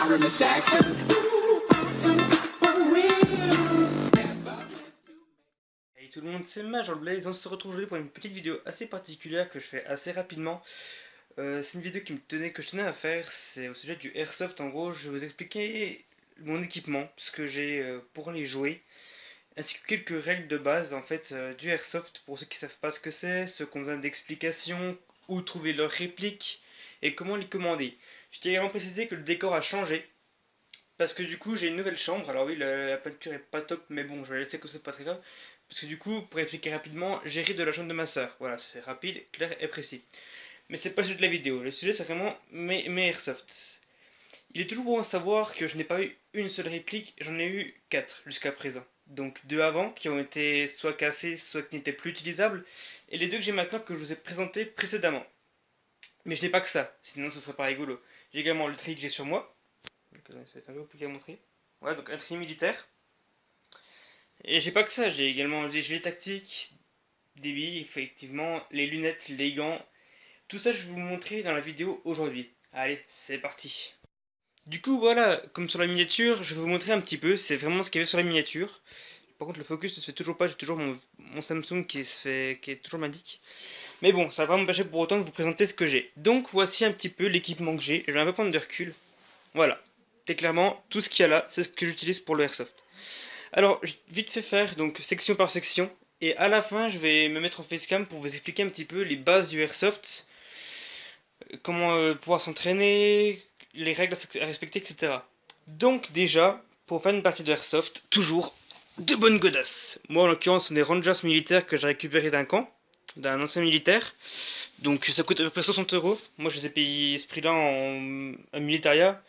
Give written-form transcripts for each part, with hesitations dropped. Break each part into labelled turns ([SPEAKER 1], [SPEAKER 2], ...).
[SPEAKER 1] Hey tout le monde, c'est Major Blaze. On se retrouve aujourd'hui pour une petite vidéo assez particulière que je fais assez rapidement. C'est une vidéo que je tenais à faire, c'est au sujet du Airsoft. En gros, je vais vous expliquer mon équipement, ce que j'ai pour les jouer, ainsi que quelques règles de base en fait du Airsoft pour ceux qui savent pas ce que c'est, ceux qui ont besoin d'explications, où trouver leurs répliques et comment les commander. Je tiens également à préciser que le décor a changé. Parce que du coup j'ai une nouvelle chambre, alors oui la peinture est pas top mais bon je vais laisser que c'est pas très grave. Parce que du coup pour expliquer rapidement j'ai ri de la chambre de ma soeur, voilà c'est rapide, clair et précis. Mais c'est pas le sujet de la vidéo, le sujet c'est vraiment mes airsoft. Il est toujours bon à savoir que je n'ai pas eu une seule réplique, j'en ai eu 4 jusqu'à présent. Donc 2 avant qui ont été soit cassés soit qui n'étaient plus utilisables, et les 2 que j'ai maintenant que je vous ai présentés précédemment. Mais je n'ai pas que ça, sinon ce serait pas rigolo. J'ai également le tri que j'ai sur moi. Ça va être un peu compliqué à montrer. Ouais, donc un tri militaire. Et j'ai pas que ça, j'ai également des gilets tactiques, des billes, effectivement, les lunettes, les gants. Tout ça, je vais vous montrer dans la vidéo aujourd'hui. Allez, c'est parti. Du coup, voilà, comme sur la miniature, je vais vous montrer un petit peu. C'est vraiment ce qu'il y avait sur la miniature. Par contre, le focus ne se fait toujours pas. J'ai toujours mon Samsung qui est toujours m'indique. Mais bon, ça va pas m'empêcher pour autant de vous présenter ce que j'ai. Donc, voici un petit peu l'équipement que j'ai. Je vais un peu prendre de recul. Voilà. C'est clairement tout ce qu'il y a là, c'est ce que j'utilise pour le airsoft. Alors, vite fait faire, donc section par section, et à la fin, je vais me mettre en facecam pour vous expliquer un petit peu les bases du airsoft, comment pouvoir s'entraîner, les règles à respecter, etc. Donc déjà, pour faire une partie de airsoft, toujours de bonnes godasses. Moi, en l'occurrence, ce sont des Rangers militaires que j'ai récupérés d'un camp, d'un ancien militaire. Donc ça coûte à peu près 60 euros. Moi, je les ai payés ce prix-là en militaria.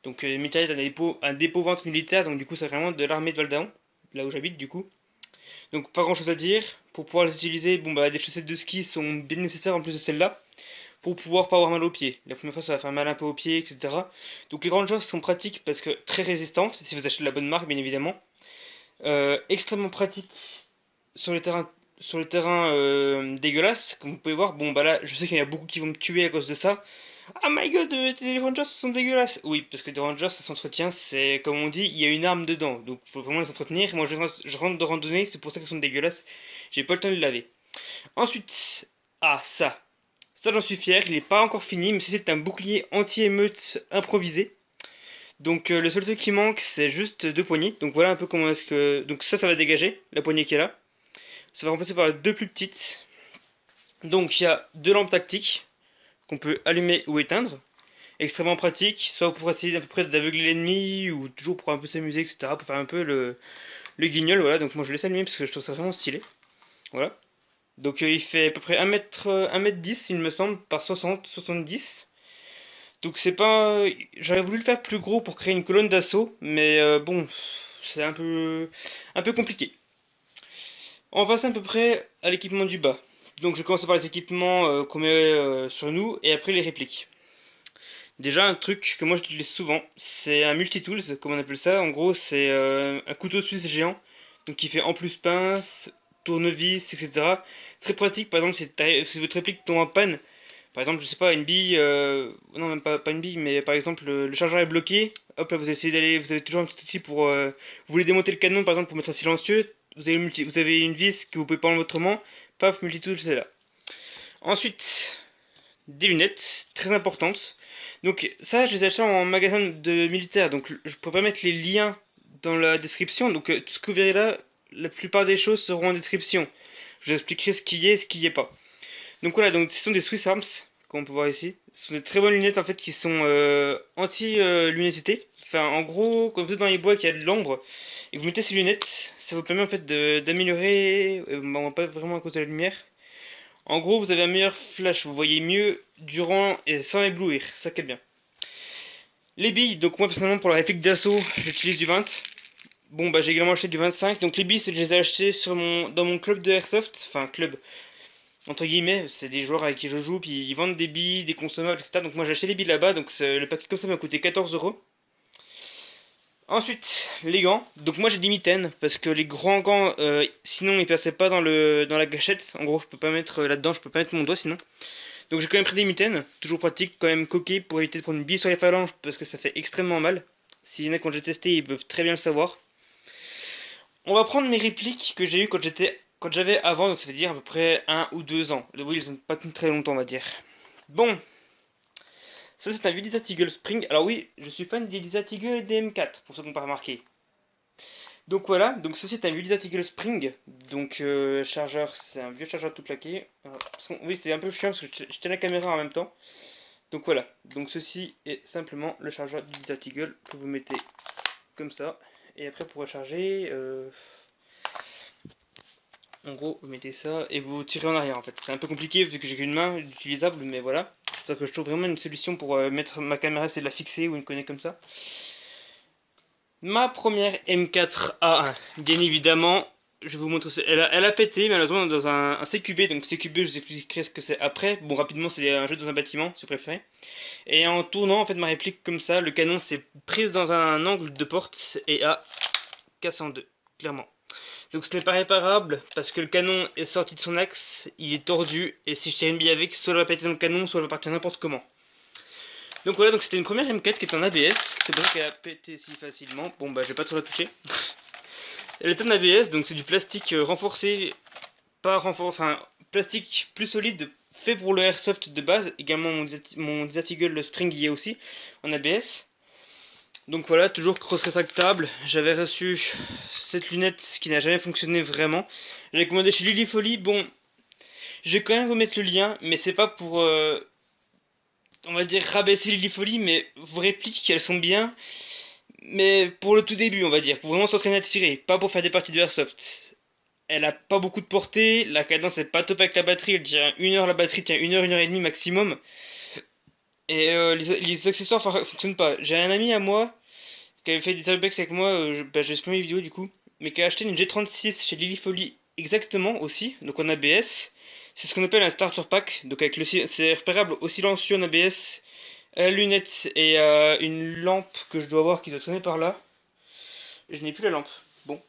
[SPEAKER 1] Donc militaire est un dépôt vente militaire, donc du coup c'est vraiment de l'armée de Valdaon, là où j'habite du coup. Donc pas grand chose à dire. Pour pouvoir les utiliser, bon bah des chaussettes de ski sont bien nécessaires en plus de celles-là. Pour pouvoir pas avoir mal aux pieds. La première fois ça va faire mal un peu aux pieds, etc. Donc les grandes choses sont pratiques parce que très résistantes, si vous achetez de la bonne marque bien évidemment. Extrêmement pratiques sur les terrains dégueulasses, comme vous pouvez voir. Bon bah là je sais qu'il y en a beaucoup qui vont me tuer à cause de ça. Oh my god, les Rangers sont dégueulasses. Oui, parce que des Rangers, ça s'entretient, c'est comme on dit, il y a une arme dedans. Donc faut vraiment les entretenir. Moi je rentre de randonnée, c'est pour ça qu'elles sont dégueulasses. J'ai pas le temps de les laver. Ensuite, ah ça. Ça j'en suis fier, il n'est pas encore fini, mais c'est un bouclier anti-émeute improvisé. Donc le seul truc qui manque, c'est juste 2 poignées. Donc voilà un peu comment est-ce que... Donc ça va dégager, la poignée qui est là. Ça va remplacer par 2 plus petites. Donc il y a 2 lampes tactiques qu'on peut allumer ou éteindre. Extrêmement pratique, soit pour essayer à peu près d'aveugler l'ennemi, ou toujours pour un peu s'amuser, etc. Pour faire un peu le guignol, voilà. Donc moi je laisse allumer parce que je trouve ça vraiment stylé. Voilà. Donc il fait à peu près 1m10, il me semble, par 60-70. Donc c'est pas... J'aurais voulu le faire plus gros pour créer une colonne d'assaut, mais bon, c'est un peu compliqué. On va passer à peu près à l'équipement du bas. Donc je commence par les équipements qu'on met sur nous, et après les répliques. Déjà, un truc que moi j'utilise souvent, c'est un multitools, comme on appelle ça. En gros, c'est un couteau suisse géant, donc qui fait en plus pince, tournevis, etc. Très pratique, par exemple, si votre réplique tombe en panne, par exemple, je sais pas, une bille, non, même pas une bille, mais par exemple, le chargeur est bloqué, hop là, vous essayez d'aller, vous avez toujours un petit outil pour, vous voulez démonter le canon, par exemple, pour mettre un silencieux, vous avez une vis que vous pouvez pas enlever autrement, paf, multitool, c'est là. Ensuite, des lunettes, très importantes. Donc ça, je les ai achetés en magasin de militaire, donc je peux pas mettre les liens dans la description. Donc tout ce que vous verrez là, la plupart des choses seront en description. Je vous expliquerai ce qui est et ce qui est pas. Donc voilà, donc ce sont des Swiss Arms, comme on peut voir ici. Ce sont des très bonnes lunettes en fait qui sont anti-luminosité. Enfin, en gros, quand vous êtes dans les bois qui a de l'ombre et que vous mettez ces lunettes, ça vous permet en fait d'améliorer, bon, pas vraiment à cause de la lumière. En gros, vous avez un meilleur flash, vous voyez mieux durant et sans éblouir, ça qui est bien. Les billes, donc moi personnellement pour la réplique d'assaut, j'utilise du 20. Bon bah j'ai également acheté du 25, donc les billes je les ai achetées dans mon club de airsoft, enfin club entre guillemets, c'est des joueurs avec qui je joue, puis ils vendent des billes, des consommables, etc. Donc moi j'ai acheté les billes là-bas, donc le paquet comme ça m'a coûté 14 euros. Ensuite, les gants. Donc moi j'ai des mitaines parce que les grands gants, sinon ils passaient pas dans la gâchette. En gros, je peux pas mettre là-dedans, je peux pas mettre mon doigt sinon. Donc j'ai quand même pris des mitaines, toujours pratique, quand même coqué pour éviter de prendre une bille sur les phalanges parce que ça fait extrêmement mal. S'il y en a quand j'ai testé, ils peuvent très bien le savoir. On va prendre mes répliques que j'ai eues quand j'avais avant, donc ça veut dire à peu près 1 ou 2 ans. Oui, ils ont pas tenu très longtemps, on va dire. Bon, ça c'est un Vilisa Eagle Spring. Alors oui, je suis fan des Vilisa Eagle et des M4, pour ceux qui n'ont pas remarqué. Donc voilà, donc ceci est un Vilisa Eagle Spring. Donc chargeur, c'est un vieux chargeur tout claqué. Oui, c'est un peu chiant parce que je tiens la caméra en même temps. Donc voilà, donc ceci est simplement le chargeur du Vilisa Eagle que vous mettez comme ça. Et après pour recharger, en gros, vous mettez ça et vous tirez en arrière en fait. C'est un peu compliqué vu que j'ai qu'une main utilisable, mais voilà. C'est que je trouve vraiment une solution pour mettre ma caméra, c'est de la fixer ou une connerie comme ça. Ma première M4A1, bien évidemment, je vais vous montrer. Elle a pété malheureusement dans un CQB, donc CQB, je vous expliquerai ce que c'est après. Bon, rapidement, c'est un jeu dans un bâtiment, si vous préférez. Et en tournant en fait ma réplique comme ça, le canon s'est pris dans un angle de porte et a cassé en deux, clairement. Donc ce n'est pas réparable parce que le canon est sorti de son axe, il est tordu et si je tire une bille avec, soit elle va péter dans le canon, soit elle va partir n'importe comment. Donc voilà, donc c'était une première M4 qui est en ABS, c'est pour ça qu'elle a pété si facilement. Bon bah je vais pas trop la toucher. Elle est en ABS, donc c'est du plastique renforcé, pas renforcé, enfin plastique plus solide, fait pour le airsoft de base. Également mon Desert Eagle, le Spring y est aussi en ABS. Donc voilà, toujours cross rétractable. J'avais reçu cette lunette qui n'a jamais fonctionné vraiment. J'avais commandé chez Lily Folly. Bon, je vais quand même vous mettre le lien, mais c'est pas pour, on va dire, rabaisser Lily Folly, mais vos répliques, elles sont bien. Mais pour le tout début, on va dire, pour vraiment s'entraîner à tirer, pas pour faire des parties de airsoft. Elle a pas beaucoup de portée, la cadence est pas top avec la batterie, elle tient 1 heure, la batterie tient 1 heure, 1 heure et demie maximum. Et les accessoires fonctionnent pas. J'ai un ami à moi qui avait fait des urbex avec moi, j'ai supprimé les vidéos du coup, mais qui a acheté une G36 chez Lily Folly exactement aussi, donc en ABS. C'est ce qu'on appelle un starter pack, donc avec c'est repérable au silencieux en ABS, à la lunette et une lampe que je dois avoir qui doit traîner par là. Je n'ai plus la lampe. Bon,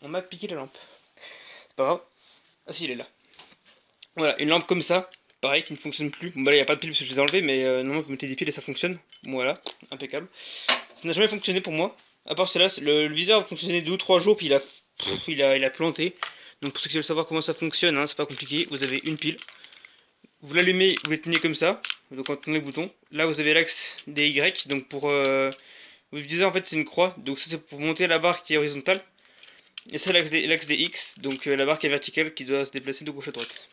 [SPEAKER 1] on m'a piqué la lampe. C'est pas grave. Ah si, il est là. Voilà, une lampe comme ça, pareil, qui ne fonctionne plus. Bon bah là, il n'y a pas de piles parce que je les ai enlevées, mais normalement vous mettez des piles et ça fonctionne. Bon, voilà, impeccable. Ça n'a jamais fonctionné pour moi. À part cela, le viseur a fonctionné 2 ou 3 jours, puis il a planté. Donc pour ceux qui veulent savoir comment ça fonctionne, hein, c'est pas compliqué. Vous avez une pile. Vous l'allumez, vous les tenez comme ça. Donc en tournant le bouton. Là vous avez l'axe des Y. Donc pour... le viseur en fait c'est une croix. Donc ça c'est pour monter la barre qui est horizontale. Et c'est l'axe des X. Donc la barre qui est verticale qui doit se déplacer de gauche à droite.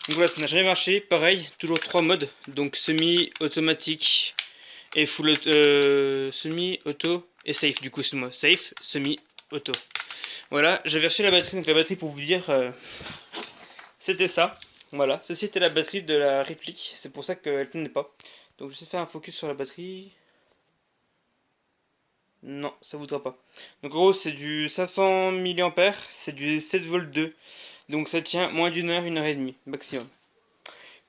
[SPEAKER 1] Donc voilà, ça n'a jamais marché. Pareil, toujours 3 modes. Donc semi, automatique et full semi, auto et safe. Du coup, c'est moi. Safe, semi, auto. Voilà, j'avais reçu la batterie. Donc la batterie pour vous dire, c'était ça. Voilà, ceci était la batterie de la réplique. C'est pour ça qu'elle tenait pas. Donc je vais faire un focus sur la batterie. Non, ça voudra pas. Donc en gros, c'est du 500 mAh, c'est du 7 v 2. Donc ça tient moins d'1 heure, 1 heure et demie maximum.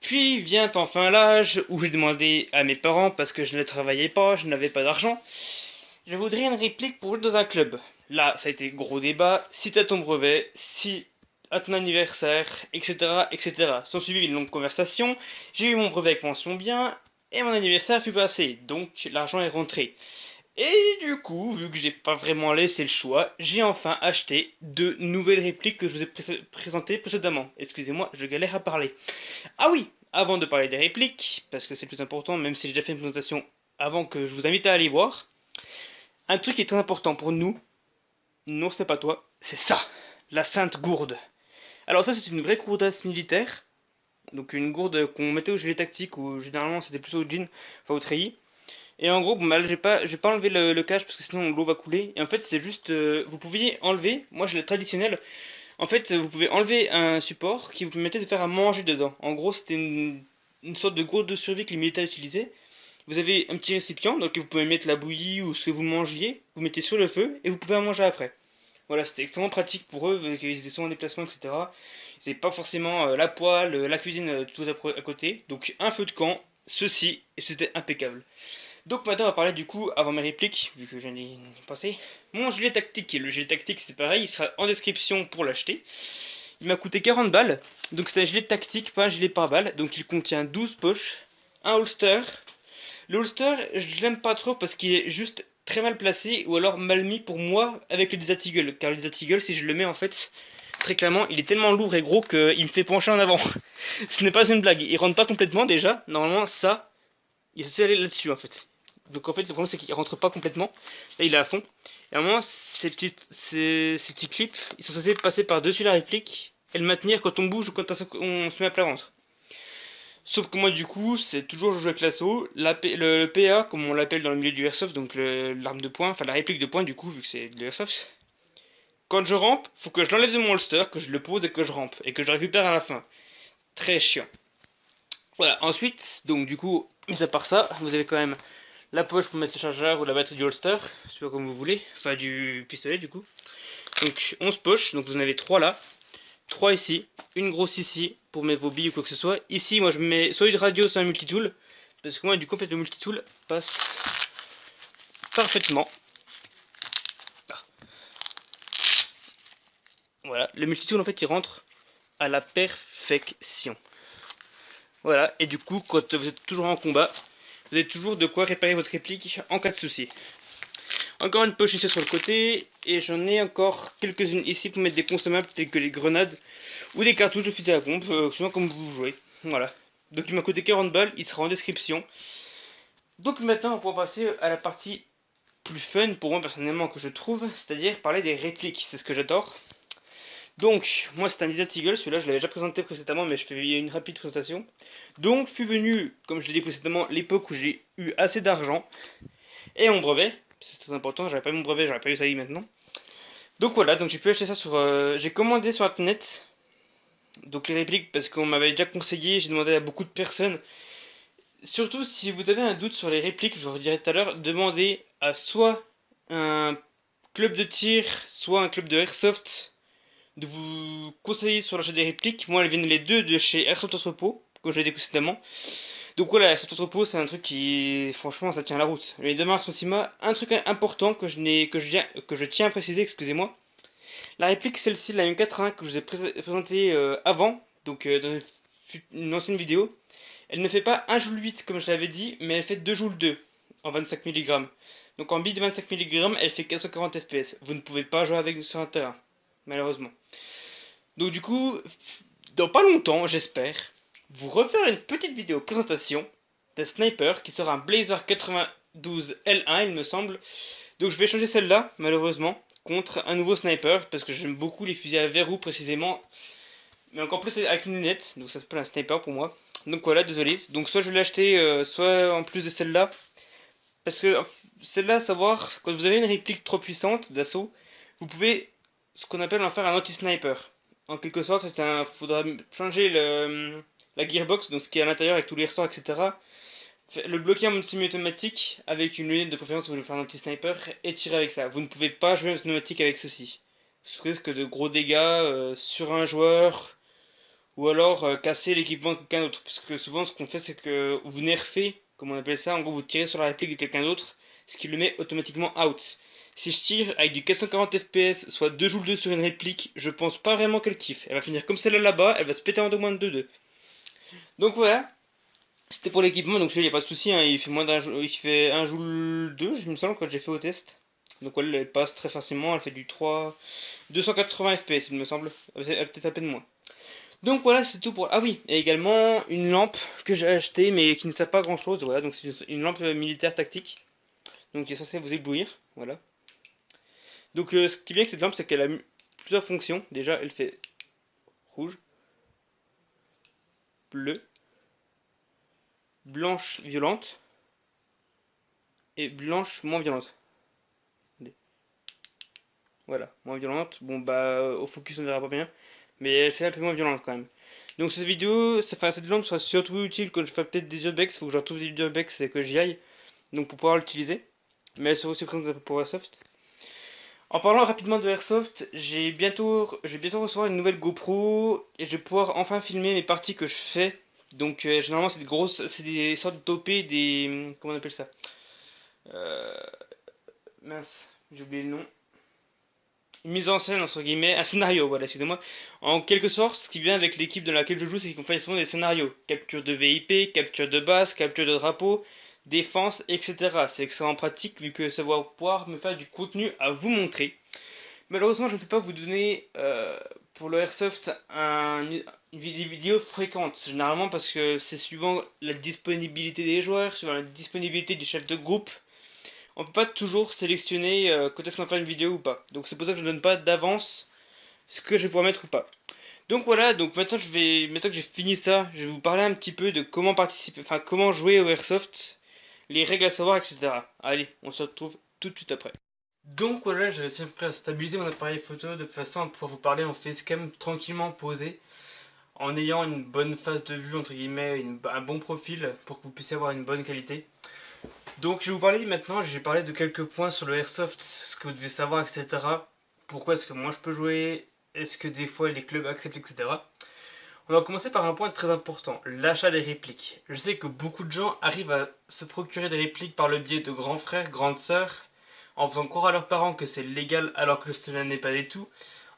[SPEAKER 1] Puis vient enfin l'âge où j'ai demandé à mes parents, parce que je ne travaillais pas, je n'avais pas d'argent, je voudrais une réplique pour jouer dans un club. Là, ça a été gros débat, si t'as ton brevet, si à ton anniversaire, etc. etc. Sont suivies une longue conversation, j'ai eu mon brevet avec mention bien, et mon anniversaire fut passé, donc l'argent est rentré. Et du coup, vu que j'ai pas vraiment laissé le choix, j'ai enfin acheté 2 nouvelles répliques que je vous ai présentées précédemment. Excusez-moi, je galère à parler. Ah oui, avant de parler des répliques, parce que c'est le plus important, même si j'ai déjà fait une présentation avant que je vous invite à aller voir, un truc qui est très important pour nous, non ce n'est pas toi, c'est ça, la Sainte Gourde. Alors ça c'est une vraie gourdasse militaire, donc une gourde qu'on mettait au gilet tactique, ou généralement c'était plus au jean, enfin au treillis. Et en gros, bon, bah, j'ai pas enlevé le cache parce que sinon l'eau va couler. Et en fait, c'est juste, vous pouviez enlever, moi j'ai le traditionnel. En fait, vous pouvez enlever un support qui vous permettait de faire à manger dedans. En gros, c'était une sorte de gourde de survie que les militaires utilisaient. Vous avez un petit récipient, donc vous pouvez mettre la bouillie ou ce que vous mangiez, vous mettez sur le feu et vous pouvez en manger après. Voilà, c'était extrêmement pratique pour eux, vu qu'ils étaient souvent en déplacement, etc. Ils n'avaient pas forcément la poêle, la cuisine, tout à côté. Donc un feu de camp, ceci, et c'était impeccable. Donc maintenant on va parler du coup, avant mes répliques, vu que je viens d'y passer, mon gilet tactique. Le gilet tactique c'est pareil, il sera en description pour l'acheter. Il m'a coûté 40 balles. Donc c'est un gilet tactique, pas un gilet pare-balles. Donc il contient 12 poches, un holster. Le holster, je l'aime pas trop parce qu'il est juste très mal placé ou alors mal mis pour moi avec le Desert Eagle. Car le Desert Eagle, si je le mets en fait, très clairement, il est tellement lourd et gros qu'il me fait pencher en avant. Ce n'est pas une blague. Il rentre pas complètement déjà. Normalement, ça, il est censé aller là-dessus en fait. Donc en fait, le problème c'est qu'il rentre pas complètement. Là, il est à fond. Et à un moment, ces petits clips, ils sont censés passer par-dessus la réplique et le maintenir quand on bouge ou quand on se met à plat ventre. Sauf que moi, du coup, c'est toujours jouer avec l'assaut. Le PA, comme on l'appelle dans le milieu du airsoft, donc l'arme de poing, enfin la réplique de poing, du coup, vu que c'est de l'airsoft. Quand je rampe, faut que je l'enlève de mon holster, que je le pose et que je rampe. Et que je récupère à la fin. Très chiant. Voilà, ensuite, donc du coup, mis à part ça, vous avez quand même la poche pour mettre le chargeur ou la batterie du holster, soit comme vous voulez, enfin du pistolet du coup. Donc 11 poches, donc vous en avez 3 là, 3 ici, une grosse ici pour mettre vos billes ou quoi que ce soit. Ici, moi je mets soit une radio, soit un multitool, parce que moi du coup en fait le multitool passe parfaitement. Voilà, le multitool en fait il rentre à la perfection. Voilà, et du coup quand vous êtes toujours en combat, vous avez toujours de quoi réparer votre réplique en cas de souci. Encore une poche ici sur le côté, et j'en ai encore quelques-unes ici pour mettre des consommables tels que les grenades ou des cartouches de fusil à pompe, souvent comme vous jouez. Voilà. Donc il m'a coûté 40 balles, il sera en description. Donc maintenant on va pouvoir passer à la partie plus fun pour moi personnellement que je trouve, c'est-à-dire parler des répliques, c'est ce que j'adore. Donc moi c'est un Desert Eagle, celui-là je l'avais déjà présenté précédemment mais je fais une rapide présentation. Donc fut venu, comme je l'ai dit précédemment, l'époque où j'ai eu assez d'argent et mon brevet. C'est très important, j'avais pas eu mon brevet, j'aurais pas eu ça maintenant. Donc voilà, donc j'ai pu acheter ça sur... j'ai commandé sur internet. Donc les répliques, parce qu'on m'avait déjà conseillé, j'ai demandé à beaucoup de personnes. Surtout si vous avez un doute sur les répliques, je vous redirai tout à l'heure, demandez à soit un club de tir, soit un club de airsoft de vous conseiller sur l'achat des répliques. Moi elles viennent les deux de chez Airsoft Entrepôt, comme je l'ai dit précédemment. Donc voilà, cet entrepôt, c'est un truc qui, franchement, ça tient la route. Les deux marques Sonsima, un truc important que je tiens à préciser, excusez-moi. La réplique, celle-ci, la M81 que je vous ai présentée avant, donc dans une ancienne vidéo, elle ne fait pas 1 joule 8 comme je l'avais dit, mais elle fait 2 joules 2 en 25 mg. Donc en bille de 25 mg, elle fait 440 fps. Vous ne pouvez pas jouer avec sur un terrain, malheureusement. Donc du coup, dans pas longtemps, j'espère, vous refaire une petite vidéo présentation d'un sniper qui sera un Blazer 92 L1 il me semble. Donc je vais changer celle-là malheureusement contre un nouveau sniper parce que j'aime beaucoup les fusils à verrou précisément. Mais encore plus avec une lunette, donc ça s'appelle un sniper pour moi. Donc voilà, désolé. Donc soit je vais l'acheter, soit en plus de celle-là. Parce que celle-là, savoir, quand vous avez une réplique trop puissante d'assaut, vous pouvez ce qu'on appelle en faire un anti-sniper. En quelque sorte, faudra changer la gearbox, donc ce qui est à l'intérieur avec tous les ressorts, etc. Le bloquer en semi-automatique avec une lunette de préférence si vous voulez faire un anti-sniper et tirer avec ça. Vous ne pouvez pas jouer en automatique avec ceci. Ce risque de gros dégâts sur un joueur ou alors casser l'équipement de quelqu'un d'autre. Parce que souvent ce qu'on fait c'est que vous nerfez, comme on appelle ça, en gros vous tirez sur la réplique de quelqu'un d'autre, ce qui le met automatiquement out. Si je tire avec du 440 fps, soit 2 joules 2 sur une réplique, je pense pas vraiment qu'elle kiffe. Elle va finir comme celle-là là-bas, elle va se péter en 2 moins de 2-2. Donc voilà, c'était pour l'équipement, donc celui-là, il n'y a pas de souci, hein, il fait moins il fait 1 joule 2, je me semble, quand j'ai fait au test. Donc voilà, elle passe très facilement, elle fait du 3... 280 fps, il me semble, peut-être à peine moins. Donc voilà, c'est tout pour... Ah oui, et également une lampe que j'ai achetée, mais qui ne sert pas à grand chose, voilà, donc c'est une lampe militaire tactique, donc qui est censée vous éblouir, voilà. Donc ce qui est bien avec cette lampe, c'est qu'elle a plusieurs fonctions. Déjà, elle fait rouge, bleu, blanche violente et blanche moins violente. Voilà, moins violente. Bon bah au focus on verra pas bien, mais elle fait un peu moins violente quand même. Donc cette vidéo, enfin cette lampe sera surtout utile quand je fais peut-être des urbex, faut que je retrouve des urbex et que j'y aille, donc pour pouvoir l'utiliser. Mais elle sera aussi présente pour Airsoft. En parlant rapidement de Airsoft, je vais bientôt recevoir une nouvelle GoPro et je vais pouvoir enfin filmer mes parties que je fais. Donc généralement c'est des sortes de topées, comment on appelle ça? Euh, Mince, j'ai oublié le nom. une mise en scène, entre guillemets, un scénario, voilà, excusez-moi. En quelque sorte, ce qui vient avec l'équipe dans laquelle je joue, c'est qu'on fait souvent des scénarios. Capture de VIP, capture de base, capture de drapeau, défense, etc. C'est extrêmement pratique vu que ça va pouvoir me faire du contenu à vous montrer. Malheureusement, je ne peux pas vous donner pour le Airsoft une vidéo fréquente, généralement parce que c'est suivant la disponibilité des joueurs, suivant la disponibilité du chef de groupe. On peut pas toujours sélectionner quand est-ce qu'on va faire une vidéo ou pas. Donc c'est pour ça que je ne donne pas d'avance ce que je vais pouvoir mettre ou pas. Donc voilà, donc maintenant que j'ai fini ça, je vais vous parler un petit peu de comment participer, enfin comment jouer au Airsoft, les règles à savoir, etc. Allez, on se retrouve tout de suite après. Donc voilà, j'ai réussi à stabiliser mon appareil photo de façon à pouvoir vous parler en facecam tranquillement posé, en ayant une bonne phase de vue, entre guillemets, un bon profil pour que vous puissiez avoir une bonne qualité. Donc je vais vous parler maintenant, j'ai parlé de quelques points sur le Airsoft, ce que vous devez savoir, etc. Pourquoi est-ce que moi je peux jouer, est-ce que des fois les clubs acceptent, etc. On va commencer par un point très important, l'achat des répliques. Je sais que beaucoup de gens arrivent à se procurer des répliques par le biais de grands frères, grandes sœurs, en faisant croire à leurs parents que c'est légal alors que cela n'est pas du tout,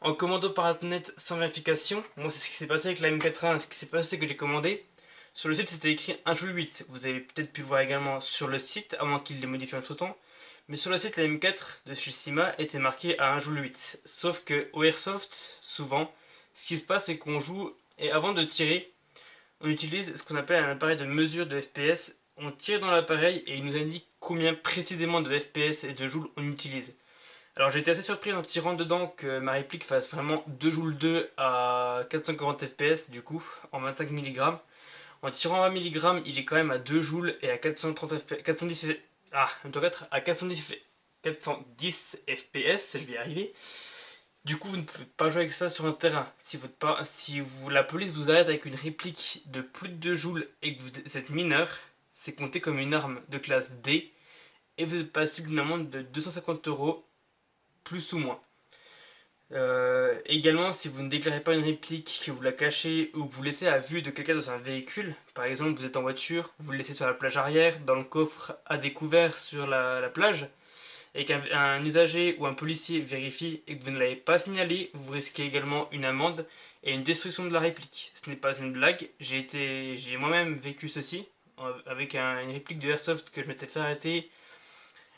[SPEAKER 1] en commandant par internet sans vérification. Moi c'est ce qui s'est passé avec la M81, ce qui s'est passé que j'ai commandé. Sur le site c'était écrit 1,8. Vous avez peut-être pu le voir également sur le site, à moins qu'il l'ait modifié entre temps. Mais sur le site la M4 de chez Sima était marqué à 1,8. Sauf que au Airsoft, souvent, ce qui se passe c'est qu'on joue et avant de tirer, on utilise ce qu'on appelle un appareil de mesure de FPS. On tire dans l'appareil et il nous indique combien précisément de FPS et de joules on utilise. Alors j'ai été assez surpris en tirant dedans que ma réplique fasse vraiment 2 joules 2 à 440 FPS du coup en 25 mg. En tirant 20 mg il est quand même à 2 joules et à 430 FPS, 410, à 410 FPS, je vais y arriver. Du coup, vous ne pouvez pas jouer avec ça sur un terrain. Si la police vous arrête avec une réplique de plus de 2 joules et que vous êtes mineur, c'est compté comme une arme de classe D et vous êtes passible d'une amende de 250 € plus ou moins. Également, si vous ne déclarez pas une réplique, que vous la cachez ou que vous laissez à vue de quelqu'un dans un véhicule, par exemple vous êtes en voiture, vous le laissez sur la plage arrière, dans le coffre à découvert sur la plage, et qu'un usager ou un policier vérifie et que vous ne l'avez pas signalé, vous risquez également une amende et une destruction de la réplique. Ce n'est pas une blague, j'ai moi-même vécu ceci avec une réplique de Airsoft que je m'étais fait arrêter.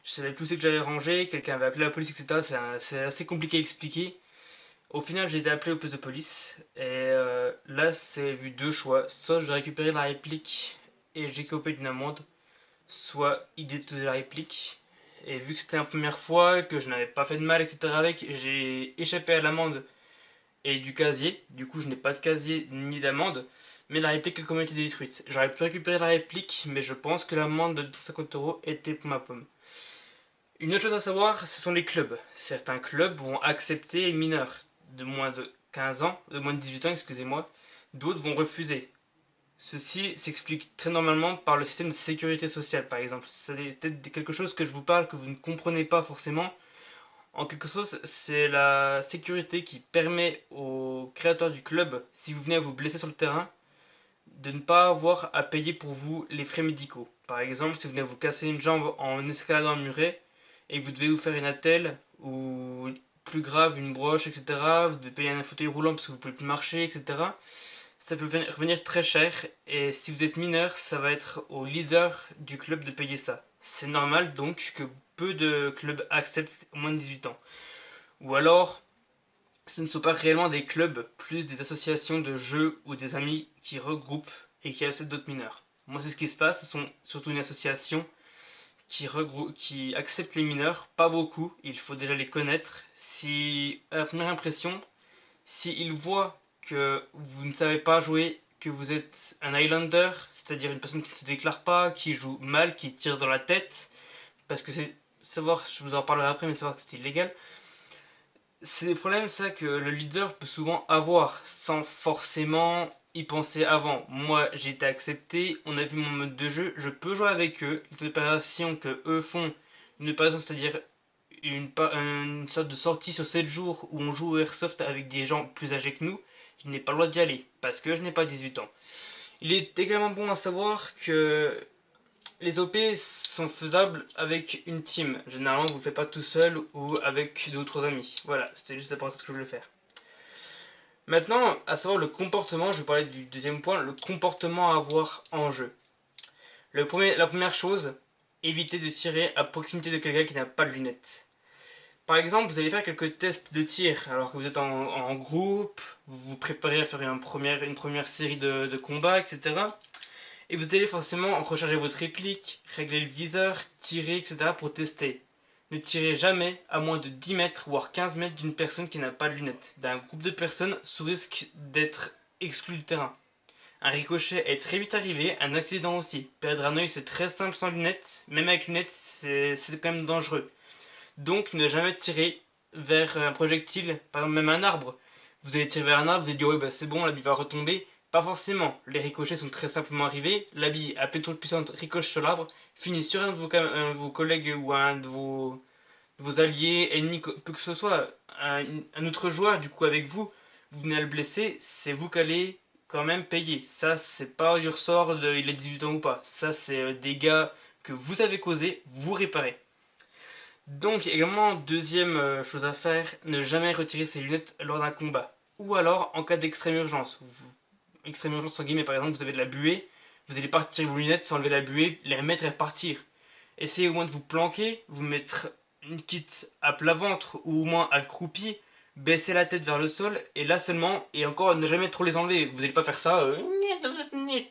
[SPEAKER 1] Je savais plus où c'est que j'allais ranger, quelqu'un avait appelé la police, etc. C'est assez compliqué à expliquer. Au final, j'ai été appelé au poste de police et là, c'est vu deux choix. Soit je récupérais la réplique et j'ai copé d'une amende, soit il détruisait la réplique. Et vu que c'était la première fois, que je n'avais pas fait de mal, etc. avec, j'ai échappé à l'amende et du casier. Du coup, je n'ai pas de casier ni d'amende. Mais la réplique a quand même été détruite. J'aurais pu récupérer la réplique, mais je pense que l'amende de 250 € était pour ma pomme. Une autre chose à savoir, ce sont les clubs. Certains clubs vont accepter les mineurs de moins de 15 ans, de moins de 18 ans, excusez-moi. D'autres vont refuser. Ceci s'explique très normalement par le système de sécurité sociale, par exemple. C'est peut-être quelque chose que je vous parle que vous ne comprenez pas forcément. En quelque chose, c'est la sécurité qui permet aux créateurs du club, si vous venez à vous blesser sur le terrain, de ne pas avoir à payer pour vous les frais médicaux. Par exemple, si vous venez à vous casser une jambe en escaladant un muret et que vous devez vous faire une attelle ou plus grave une broche, etc., vous devez payer un fauteuil roulant parce que vous ne pouvez plus marcher, etc., ça peut revenir très cher et si vous êtes mineur, ça va être au leader du club de payer ça. C'est normal donc que peu de clubs acceptent moins de 18 ans. Ou alors, ce ne sont pas réellement des clubs, plus des associations de jeux ou des amis qui regroupent et qui acceptent d'autres mineurs. Moi, c'est ce qui se passe, ce sont surtout une association qui accepte les mineurs, pas beaucoup, il faut déjà les connaître. Si, à la première impression, s'ils voient que vous ne savez pas jouer, que vous êtes un Highlander, c'est-à-dire une personne qui ne se déclare pas, qui joue mal, qui tire dans la tête, parce que c'est savoir, je vous en parlerai après, mais savoir que c'est illégal. C'est des problèmes ça que le leader peut souvent avoir sans forcément y penser avant. Moi j'ai été accepté, on a vu mon mode de jeu, je peux jouer avec eux. Les opérations que eux font, une opération c'est-à-dire une sorte de sortie sur 7 jours où on joue au Airsoft avec des gens plus âgés que nous, je n'ai pas le droit d'y aller parce que je n'ai pas 18 ans. Il est également bon à savoir que les OP sont faisables avec une team. Généralement, vous ne le faites pas tout seul ou avec d'autres amis. Voilà, c'était juste la parenthèse que je voulais faire. Maintenant, à savoir le comportement, je vais parler du deuxième point, le comportement à avoir en jeu. La première chose, évitez de tirer à proximité de quelqu'un qui n'a pas de lunettes. Par exemple, vous allez faire quelques tests de tir alors que vous êtes en groupe, vous vous préparez à faire une première série de combats, etc. Et vous allez forcément recharger votre réplique, régler le viseur, tirer, etc. pour tester. Ne tirez jamais à moins de 10 mètres, voire 15 mètres d'une personne qui n'a pas de lunettes. D'un groupe de personnes, sous risque d'être exclu du terrain. Un ricochet est très vite arrivé, un accident aussi. Perdre un œil c'est très simple sans lunettes, même avec lunettes c'est quand même dangereux. Donc ne jamais tirer vers un projectile, par exemple même un arbre. Vous allez tirer vers un arbre, vous allez dire ouais bah c'est bon, la bille va retomber. Pas forcément, les ricochets sont très simplement arrivés, la bille à peine trop puissante ricoche sur l'arbre, finit sur un de vos collègues ou un de vos alliés, ennemis, peu que ce soit, un autre joueur du coup avec vous, vous venez à le blesser, c'est vous qui allez quand même payer. Ça c'est pas du ressort de il a 18 ans ou pas, ça c'est des dégâts que vous avez causés, vous réparez. Donc également, deuxième chose à faire, ne jamais retirer ses lunettes lors d'un combat. Ou alors en cas d'extrême urgence. Extrême urgence en guillemets, par exemple, vous avez de la buée, vous allez pas retirer vos lunettes sans enlever la buée, les remettre et repartir. Essayez au moins de vous planquer, vous mettre une kit à plat ventre ou au moins accroupi, baisser la tête vers le sol, et là seulement, et encore ne jamais trop les enlever. Vous n'allez pas faire ça,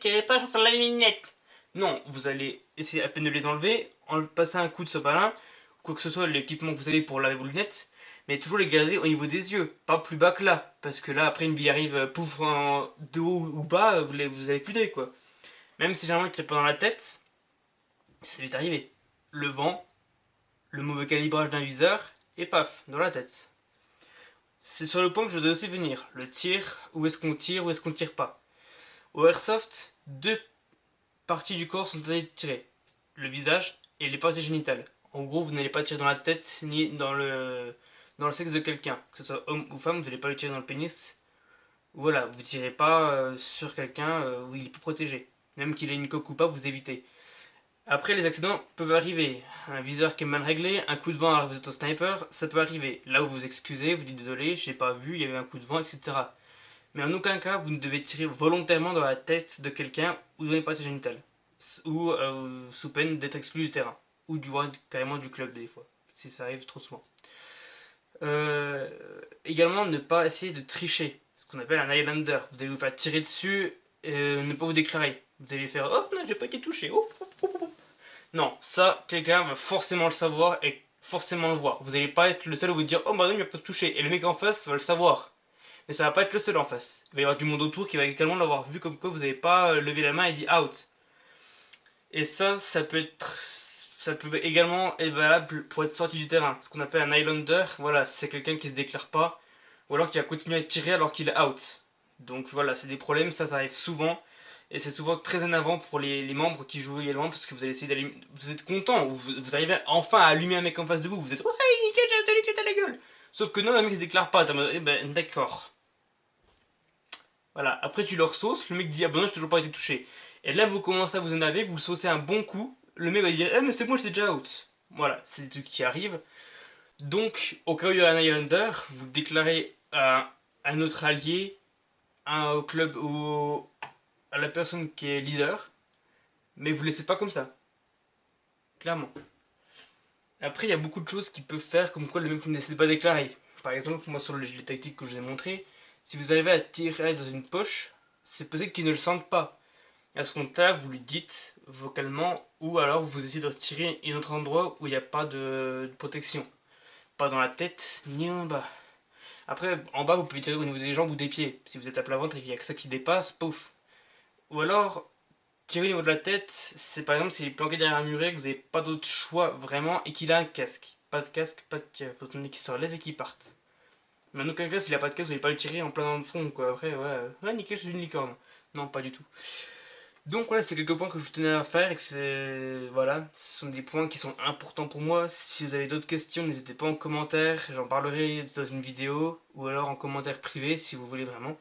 [SPEAKER 1] tirez pas sur la lunette. Non, vous allez essayer à peine de les enlever, en passer un coup de sopalin, quoi que ce soit l'équipement que vous avez pour laver vos lunettes, mais toujours les garder au niveau des yeux, pas plus bas que là, parce que là après une bille arrive pouf de haut ou bas, vous avez plus d'œil quoi. Même si généralement il tire pas dans la tête, ça vite arrivé. Le vent, le mauvais calibrage d'un viseur, et paf, dans la tête. C'est sur le point que je dois aussi venir, le tir, où est-ce qu'on tire, où est-ce qu'on tire pas. Au airsoft, deux parties du corps sont interdits de tirer, le visage et les parties génitales. En gros, vous n'allez pas tirer dans la tête ni dans le sexe de quelqu'un, que ce soit homme ou femme, vous n'allez pas le tirer dans le pénis. Voilà, vous tirez pas sur quelqu'un où il est plus protégé. Même qu'il ait une coque ou pas, vous évitez. Après, les accidents peuvent arriver. Un viseur qui est mal réglé, un coup de vent alors que vous êtes au sniper, ça peut arriver. Là où vous vous excusez, vous dites désolé, j'ai pas vu, il y avait un coup de vent, etc. Mais en aucun cas, vous ne devez tirer volontairement dans la tête de quelqu'un ou dans les parties génitales. Ou sous peine d'être exclu du terrain. Ou carrément du club des fois, si ça arrive trop souvent. Euh, Également, ne pas essayer de tricher, ce qu'on appelle un Highlander. Vous allez vous faire tirer dessus et ne pas vous déclarer. Vous allez faire hop, non, j'ai pas été touché. Hop, hop, hop, hop. Non, ça, quelqu'un va forcément le savoir et forcément le voir. Vous n'allez pas être le seul à vous dire oh, bah non, il m'a pas touché. Et le mec en face va le savoir. Mais ça va pas être le seul en face. Il va y avoir du monde autour qui va également l'avoir vu comme quoi vous n'avez pas levé la main et dit out. Et ça peut également être valable pour être sorti du terrain. Ce qu'on appelle un Highlander, voilà, c'est quelqu'un qui se déclare pas, ou alors qui a continué à tirer alors qu'il est out. Donc voilà, c'est des problèmes, ça arrive souvent, et c'est souvent très en avant pour les membres qui jouent également, parce que vous allez essayer d'allumer, vous êtes content, vous arrivez enfin à allumer un mec en face de vous, vous êtes ouais, nickel, j'ai salut, tu à la gueule. Sauf que non, le mec se déclare pas, eh ben d'accord. Voilà, après tu leur sauces, le mec dit ah ben non, j'ai toujours pas été touché. Et là vous commencez à vous énerver, vous le saucez un bon coup, le mec va dire eh mais c'est bon, j'étais déjà out. Voilà, c'est des trucs qui arrivent. Donc, au cas où il y a un Highlander, vous le déclarez à un autre allié, au club ou à la personne qui est leader, mais vous laissez pas comme ça, clairement. Après, il y a beaucoup de choses qui peuvent faire comme quoi le mec ne décide pas déclarer. Par exemple, moi sur le gilet tactique que je vous ai montré, si vous arrivez à tirer dans une poche, c'est possible qu'il ne le sente pas. À ce compte-là, vous lui dites vocalement, ou alors vous essayez de retirer un autre endroit où il n'y a pas de protection. Pas dans la tête, ni en bas. Après, en bas, vous pouvez tirer au niveau des jambes ou des pieds. Si vous êtes à plat ventre et qu'il n'y a que ça qui dépasse, pouf. Ou alors, tirer au niveau de la tête, c'est par exemple s'il est planqué derrière un muret, que vous n'avez pas d'autre choix vraiment, et qu'il a un casque. Pas de casque, pas de tir. Faut attendre qu'il se relève et qu'il parte. Mais en aucun cas, s'il a pas de casque, vous n'allez pas le tirer en plein dans le front, quoi. Après, ouais, nickel, je suis une licorne. Non, pas du tout. Donc voilà, c'est quelques points que je tenais à faire et que c'est... Voilà, ce sont des points qui sont importants pour moi. Si vous avez d'autres questions, n'hésitez pas en commentaire, j'en parlerai dans une vidéo ou alors en commentaire privé si vous voulez vraiment.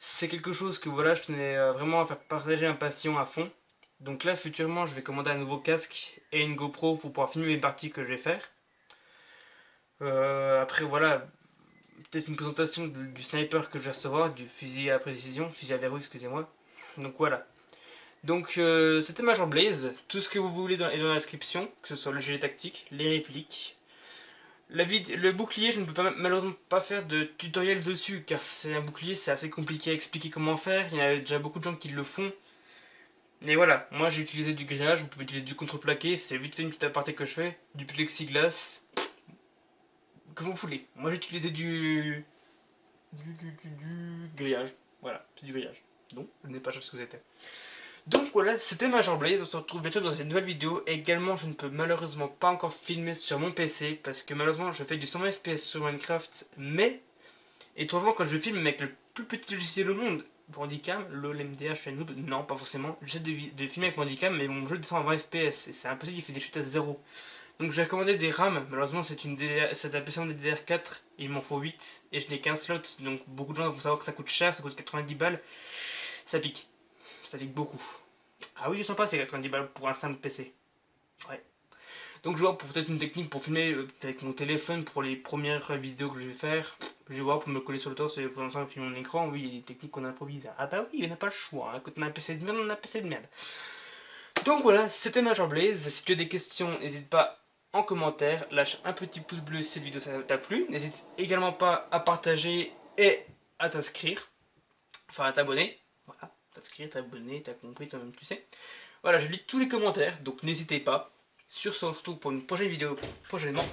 [SPEAKER 1] C'est quelque chose que voilà, je tenais vraiment à faire partager un passion à fond. Donc là, futurement, je vais commander un nouveau casque et une GoPro pour pouvoir filmer les parties que je vais faire. Après, voilà, peut-être une présentation du sniper que je vais recevoir, du fusil à précision, fusil à verrou, excusez-moi. Donc voilà. Donc c'était Major Blaze. Tout ce que vous voulez est dans la description, que ce soit le gilet tactique, les répliques. Le bouclier, je ne peux malheureusement pas faire de tutoriel dessus, car c'est un bouclier, c'est assez compliqué à expliquer comment faire. Il y a déjà beaucoup de gens qui le font. Mais voilà, moi j'ai utilisé du grillage, vous pouvez utiliser du contreplaqué, c'est vite fait une petite aparté que je fais, du plexiglas, comme vous voulez. Moi j'ai utilisé du grillage, voilà, c'est du grillage. Donc, je n'ai pas chose que c'était. Donc voilà, c'était Major Blaze, on se retrouve bientôt dans une nouvelle vidéo. Également, je ne peux malheureusement pas encore filmer sur mon PC, parce que malheureusement je fais du 120 FPS sur Minecraft, mais, étrangement quand je filme avec le plus petit logiciel au monde, Bandicam, lol MDH, je suis un noob, non pas forcément, j'essaie de filmer avec Bandicam, mais mon jeu descend à 20 FPS, et c'est impossible, il fait des chutes à 0. Donc j'ai commandé des RAM, malheureusement c'est un PC en DDR4, il m'en faut 8, et je n'ai qu'un slot, donc beaucoup de gens vont savoir que ça coûte cher, ça coûte 90 balles, ça pique beaucoup. Ah oui, je sens pas, c'est 90 balles pour un simple PC. Ouais. Donc je vois pour peut-être une technique pour filmer avec mon téléphone pour les premières vidéos que je vais faire. Je vais voir pour me coller sur le torse et pour l'instant filmer mon écran. Oui, il y a des techniques qu'on improvise. Ah bah oui, on n'a pas le choix. Hein. Quand on a un PC de merde, on a un PC de merde. Donc voilà, c'était Major Blaze. Si tu as des questions, n'hésite pas en commentaire. Lâche un petit pouce bleu si cette vidéo t'a plu. N'hésite également pas à partager et à t'inscrire. Enfin à t'abonner. Voilà, t'inscrire, t'abonner, t'as compris toi-même, tu sais. Voilà, je lis tous les commentaires, donc n'hésitez pas. Sur ce, on se retrouve pour une prochaine vidéo prochainement.